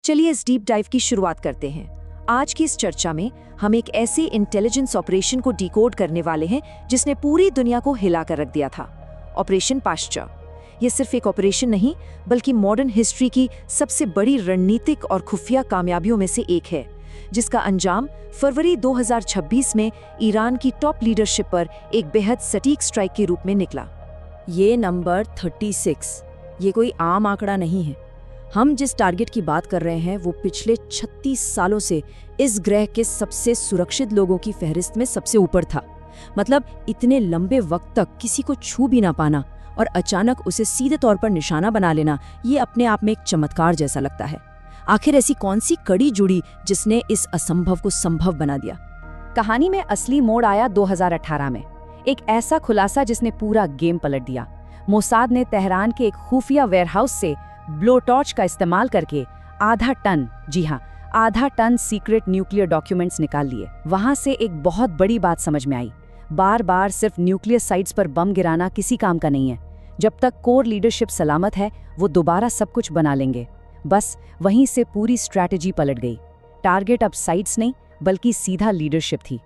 चलिए इस deep dive की शुरुआत करते हैं। आज की इस चर्चा में हम एक ऐसे इंटेलिजेंस ऑपरेशन को डिकोड करने वाले हैं जिसने पूरी दुनिया को हिला कर रख दिया था। Operation pasture. ये सिर्फ एक ऑपरेशन नहीं बल्कि मॉडर्न हिस्ट्री की सबसे बड़ी रणनीतिक और खुफिया कामयाबियों में से एक है, जिसका अंजाम फरवरी 2026 में ईरान की टॉप लीडरशिप पर एक बेहद सटीक स्ट्राइक के रूप में निकला। ये नंबर 36 ये कोई आम आंकड़ा नहीं है। हम जिस टारगेट की बात कर रहे हैं वो पिछले 36 सालों से इस ग्रह के सबसे सुरक्षित लोगों की फहरिस्त में सबसे ऊपर था। मतलब इतने लंबे वक्त तक किसी को छू भी ना पाना और अचानक उसे सीधे तौर पर निशाना बना लेना, ये अपने आप में एक चमत्कार जैसा लगता है। आखिर ऐसी कौन सी कड़ी जुड़ी जिसने इस असंभव को संभव बना दिया? कहानी में असली मोड़ आया 2018 में, एक ऐसा खुलासा जिसने पूरा गेम पलट दिया। मोसाद ने तेहरान के एक खुफिया वेयरहाउस से ब्लो टॉर्च का इस्तेमाल करके आधा टन सीक्रेट न्यूक्लियर डॉक्यूमेंट्स निकाल लिए। वहां से एक बहुत बड़ी बात समझ में आई। बार बार सिर्फ न्यूक्लियर साइट्स पर बम गिराना किसी काम का नहीं है। जब तक कोर लीडरशिप सलामत है वो दोबारा सब कुछ बना लेंगे। बस वहीं से पूरी स्ट्रैटेजी पलट गई। टारगेट अब साइट्स नहीं बल्कि सीधा लीडरशिप थी।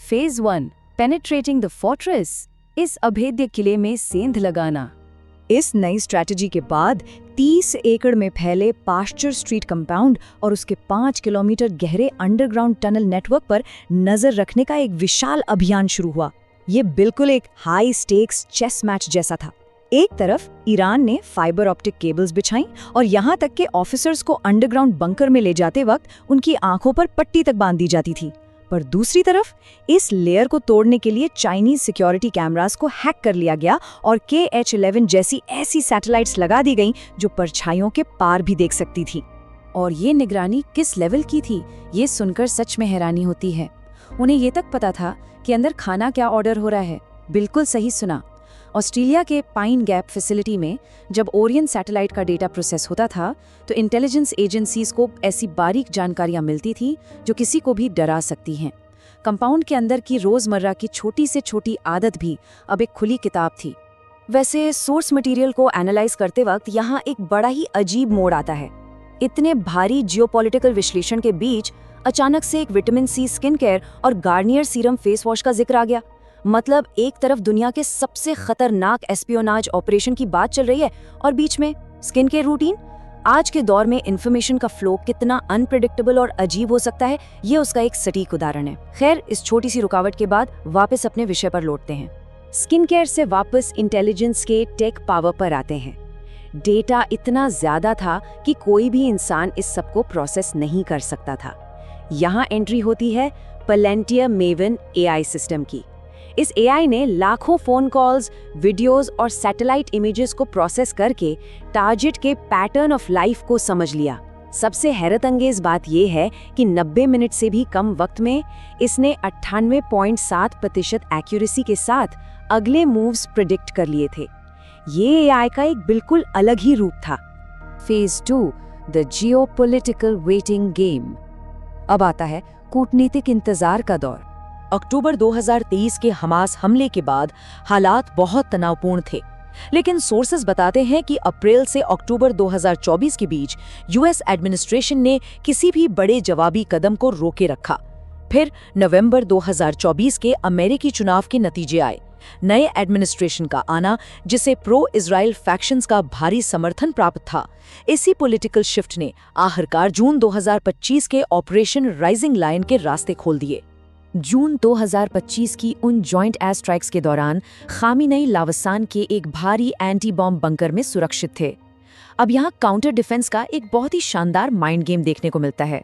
Phase 1 penetrating the fortress. इस अभेद्य किले में सेंध लगाना। इस नई स्ट्रैटेजी के बाद 30 एकड़ में फैले पास्चर स्ट्रीट कंपाउंड और उसके 5 किलोमीटर गहरे अंडरग्राउंड टनल नेटवर्क पर नजर रखने का एक विशाल अभियान शुरू हुआ। ये बिल्कुल एक हाई स्टेक्स चेस मैच जैसा था। एक तरफ ईरान ने फाइबर ऑप्टिक केबल्स बिछाई और यहाँ तक के ऑफिसर्स को अंडरग्राउंड बंकर में ले जाते वक्त उनकी आंखों पर पट्टी तक बांध दी जाती थी। पर दूसरी तरफ इस लेयर को तोड़ने के लिए चाइनीज सिक्योरिटी कैमरास को हैक कर लिया गया और KH-11 जैसी ऐसी सैटेलाइट्स लगा दी गईं जो परछाइयों के पार भी देख सकती थी। और ये निगरानी किस लेवल की थी, ये सुनकर सच में हैरानी होती है। उन्हें ये तक पता था कि अंदर खाना क्या ऑर्डर हो रहा है। बिल्कुल सही सुना। ऑस्ट्रेलिया के पाइन गैप फैसिलिटी में जब ओरियन सैटेलाइट का डेटा प्रोसेस होता था तो इंटेलिजेंस एजेंसीज को ऐसी बारीक जानकारियां मिलती थी जो किसी को भी डरा सकती हैं। कंपाउंड के अंदर की रोजमर्रा की छोटी से छोटी आदत भी अब एक खुली किताब थी। वैसे सोर्स मटेरियल को एनालाइज करते वक्त यहाँ एक बड़ा ही अजीब मोड़ आता है। इतने भारी जियोपॉलिटिकल विश्लेषण के बीच अचानक से एक विटामिन C स्किन केयर और गार्नियर सीरम फेस वॉश का जिक्र आ गया। मतलब एक तरफ दुनिया के सबसे खतरनाक एस्पियोनाज ऑपरेशन की बात चल रही है और बीच में स्किन केयर रूटीन। आज के दौर में इंफॉर्मेशन का फ्लो कितना अनप्रेडिक्टेबल और अजीब हो सकता है, ये उसका एक सटीक उदाहरण है। खैर, इस छोटी सी रुकावट के बाद वापस अपने विषय पर लौटते हैं। स्किन केयर से वापस इंटेलिजेंस के टेक पावर पर आते हैं। डेटा इतना ज्यादा था कि कोई भी इंसान इस सब को प्रोसेस नहीं कर सकता था। यहाँ एंट्री होती है पलेंटियर मेवन AI सिस्टम की। इस AI ने लाखों फोन कॉल्स, वीडियोस और सैटेलाइट इमेजेस को प्रोसेस करके टारगेट के पैटर्न ऑफ लाइफ को समझ लिया। सबसे हैरतअंगेज बात यह है कि 90 मिनट से भी कम वक्त में इसने 98.7% एक्यूरेसी के साथ अगले मूव्स प्रिडिक्ट कर लिए थे। ये AI का एक बिल्कुल अलग ही रूप था। Phase 2 the geopolitical waiting game. अब आता है कूटनीतिक इंतजार का दौर। अक्टूबर 2023 के हमास हमले के बाद हालात बहुत तनावपूर्ण थे, लेकिन सोर्सेज बताते हैं कि अप्रैल से अक्टूबर 2024 के बीच US एडमिनिस्ट्रेशन ने किसी भी बड़े जवाबी कदम को रोके रखा। फिर नवंबर 2024 के अमेरिकी चुनाव के नतीजे आए। नए एडमिनिस्ट्रेशन का आना, जिसे प्रो इजराइल फैक्शंस का भारी समर्थन प्राप्त था। इसी पॉलिटिकल शिफ्ट ने आखिरकार जून 2025 के ऑपरेशन राइजिंग लायन के रास्ते खोल दिए। जून 2025 की उन जॉइंट एयर स्ट्राइक्स के दौरान खामिनेई लावसान के एक भारी एंटी बॉम्ब बंकर में सुरक्षित थे। अब यहाँ काउंटर डिफेंस का एक बहुत ही शानदार माइंड गेम देखने को मिलता है।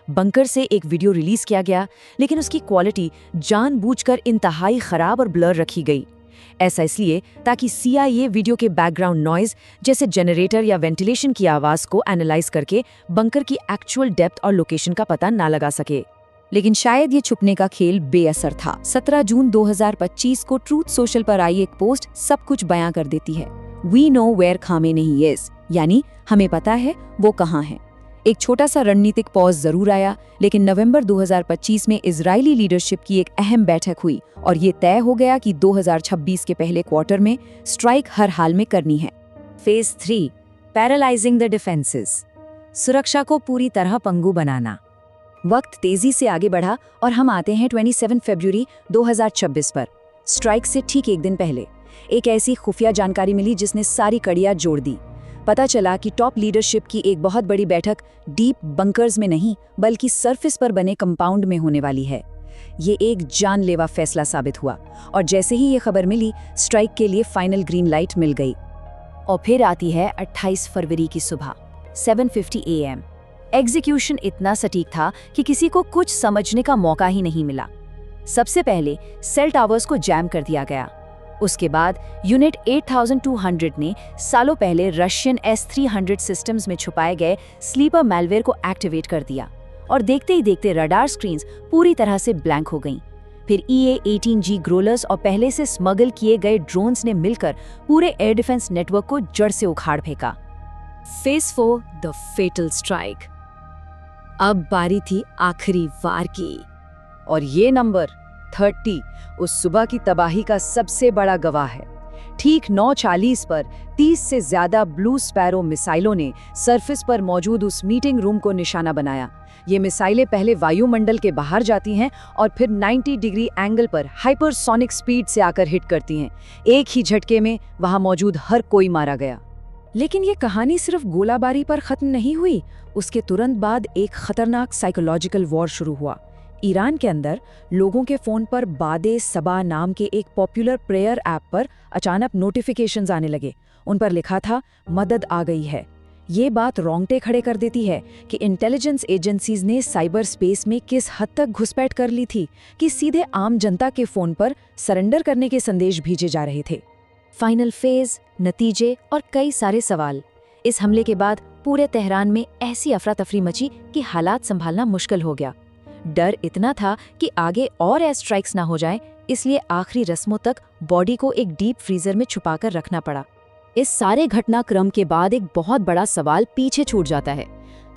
बंकर से एक वीडियो रिलीज किया गया, लेकिन उसकी क्वालिटी जानबूझकर इंतहाई खराब और ब्लर रखी गई। ऐसा इसलिए ताकि CIA वीडियो के बैकग्राउंड नॉइज जैसे जनरेटर या वेंटिलेशन की आवाज को एनालाइज करके बंकर की एक्चुअल डेप्थ और लोकेशन का पता ना लगा सके। लेकिन शायद ये छुपने का खेल बेअसर था। 17 जून 2025 को ट्रूथ सोशल पर आई एक पोस्ट सब कुछ बयां कर देती है। We know where Khamenei is, यानी हमें पता है वो कहाँ है। एक छोटा सा रणनीतिक पॉज जरूर आया, लेकिन नवंबर 2025 में इजरायली लीडरशिप की एक अहम बैठक हुई और ये तय हो गया कि 2026 के पहले क्वार्टर में स्ट्राइक हर हाल में करनी है। Phase 3 paralysing the defences. सुरक्षा को पूरी तरह पंगु बनाना। वक्त तेजी से आगे बढ़ा और हम आते हैं 27 फरवरी 2026 पर। स्ट्राइक से ठीक एक दिन पहले एक ऐसी खुफिया जानकारी मिली जिसने सारी कड़ियां जोड़ दी। पता चला कि टॉप लीडरशिप की एक बहुत बड़ी बैठक डीप बंकर्स में नहीं बल्कि सरफेस पर बने कंपाउंड में होने वाली है। ये एक जानलेवा फैसला साबित हुआ और जैसे ही ये खबर मिली, स्ट्राइक के लिए फाइनल ग्रीन लाइट मिल गई। और फिर आती है 28 फरवरी की सुबह 7:50 AM। एग्जीक्यूशन इतना सटीक था कि किसी को कुछ समझने का मौका ही नहीं मिला। सबसे पहले सेल टावर्स को जैम कर दिया गया। उसके बाद यूनिट 8200 ने सालों पहले रशियन S-300 सिस्टम्स में छुपाए गए स्लीपर मैलवेयर को एक्टिवेट कर दिया और देखते ही देखते रडार स्क्रीन्स पूरी तरह से ब्लैंक हो गईं। फिर EA-18G ग्रोलर्स और पहले से स्मगल किए गए ड्रोन्स ने मिलकर पूरे एयर डिफेंस नेटवर्क को जड़ से उखाड़ फेंका। Phase 4 the fatal strike. अब बारी थी आखिरी वार की और ये नंबर 30 उस सुबह की तबाही का सबसे बड़ा गवाह है। ठीक 9:40 पर 30 से ज्यादा ब्लू स्पैरो मिसाइलों ने सरफेस पर मौजूद उस मीटिंग रूम को निशाना बनाया। ये मिसाइलें पहले वायुमंडल के बाहर जाती हैं और फिर 90 डिग्री एंगल पर हाइपरसोनिक स्पीड से आकर हिट करती हैं। एक ही झटके में वहां मौजूद हर कोई मारा गया। लेकिन ये कहानी सिर्फ गोलाबारी पर खत्म नहीं हुई। उसके तुरंत बाद एक खतरनाक साइकोलॉजिकल वॉर शुरू हुआ। ईरान के अंदर लोगों के फोन पर बादे सबा नाम के एक पॉपुलर प्रेयर ऐप पर अचानक नोटिफिकेशंस आने लगे। उन पर लिखा था मदद आ गई है। ये बात रोंगटे खड़े कर देती है कि इंटेलिजेंस एजेंसीज ने साइबर स्पेस में किस हद तक घुसपैठ कर ली थी कि सीधे आम जनता के फोन पर सरेंडर करने के संदेश भेजे जा रहे थे। फाइनल फेज, नतीजे और कई सारे सवाल। इस हमले के बाद पूरे तेहरान में ऐसी अफरा तफरी मची कि हालात संभालना मुश्किल हो गया। डर इतना था कि आगे और एयर स्ट्राइक्स ना हो जाएं, इसलिए आखिरी रस्मों तक बॉडी को एक डीप फ्रीजर में छुपाकर रखना पड़ा। इस सारे घटनाक्रम के बाद एक बहुत बड़ा सवाल पीछे छूट जाता है।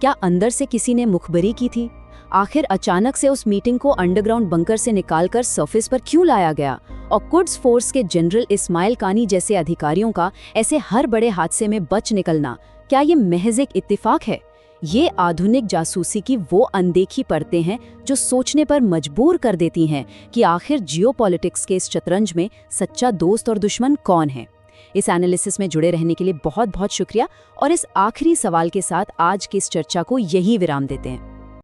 क्या अंदर से किसी ने मुखबरी की थी? आखिर अचानक से उस मीटिंग को अंडरग्राउंड बंकर से निकालकर सरफेस पर क्यों लाया गया? और कुड्स फोर्स के जनरल इस्माइल कानी जैसे अधिकारियों का ऐसे हर बड़े हादसे में बच निकलना, क्या ये महज एक इत्तेफाक है? ये आधुनिक जासूसी की वो अनदेखी परतें हैं जो सोचने पर मजबूर कर देती हैं कि आखिर जियोपॉलिटिक्स के इस शतरंज में सच्चा दोस्त और दुश्मन कौन है। इस एनालिसिस में जुड़े रहने के लिए बहुत बहुत शुक्रिया और इस आखिरी सवाल के साथ आज की इस चर्चा को यही विराम देते हैं।